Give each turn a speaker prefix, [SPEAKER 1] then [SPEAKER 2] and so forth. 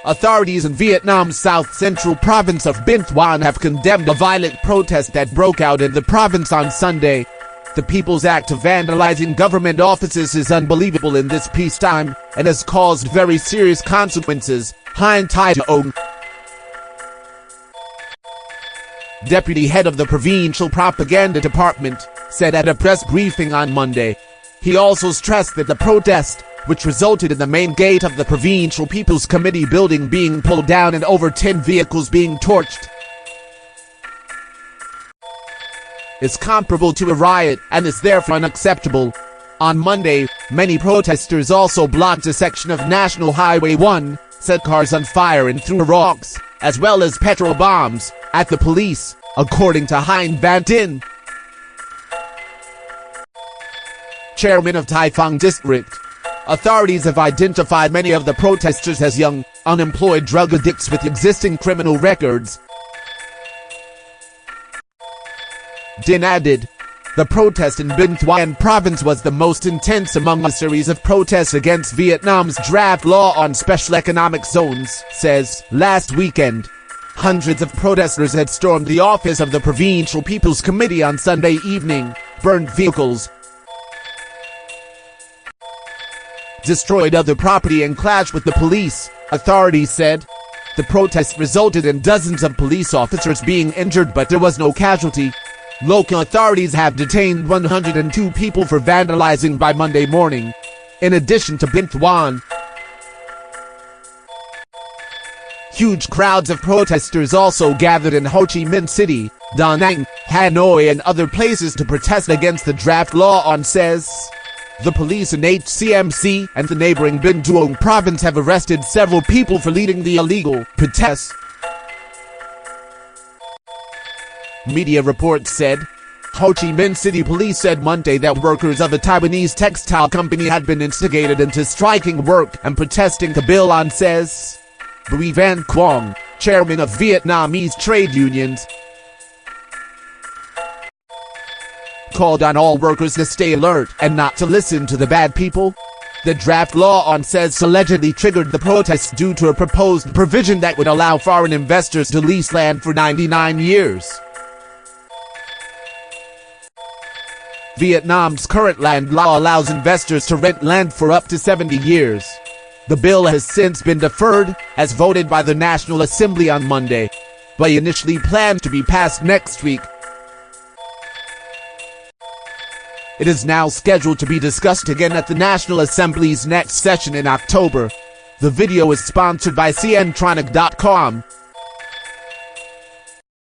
[SPEAKER 1] Authorities in Vietnam's south-central province of Binh Thuan have condemned a violent protest that broke out in the province on Sunday. The People's Act of vandalizing government offices is unbelievable in this peacetime and has caused very serious consequences, Huynh Thai Duong, deputy head of the provincial propaganda department, said at a press briefing on Monday. He also stressed that the protest, which resulted in the main gate of the Provincial People's Committee building being pulled down and over 10 vehicles being torched, is comparable to a riot and is therefore unacceptable. On Monday, many protesters also blocked a section of National Highway 1, set cars on fire and threw rocks, as well as petrol bombs, at the police, according to Huynh Van Dien, chairman of Tuy Phong District. Authorities have identified many of the protesters as young, unemployed drug addicts with existing criminal records. Dien added, the protest in Binh Thuan province was the most intense among a series of protests against Vietnam's draft law on special economic zones, says, last weekend. Hundreds of protesters had stormed the office of the Provincial People's Committee on Sunday evening, burned vehicles, destroyed other property and clashed with the police, authorities said. The protest resulted in dozens of police officers being injured, but there was no casualty. Local authorities have detained 102 people for vandalizing by Monday morning. In addition to Binh Thuan, huge crowds of protesters also gathered in Ho Chi Minh City, Da Nang, Hanoi and other places to protest against the draft law on says. The police in HCMC and the neighboring Binh Duong province have arrested several people for leading the illegal protests. Media reports said, Ho Chi Minh City police said Monday that workers of a Taiwanese textile company had been instigated into striking work and protesting the bill on says. Huynh Van Dien, chairman of Vietnamese trade unions, called on all workers to stay alert and not to listen to the bad people. The draft law on says allegedly triggered the protests due to a proposed provision that would allow foreign investors to lease land for 99 years. Vietnam's current land law allows investors to rent land for up to 70 years. The bill has since been deferred, as voted by the National Assembly on Monday, but initially planned to be passed next week. It is now scheduled to be discussed again at the National Assembly's next session in October. The video is sponsored by CNtronic.com.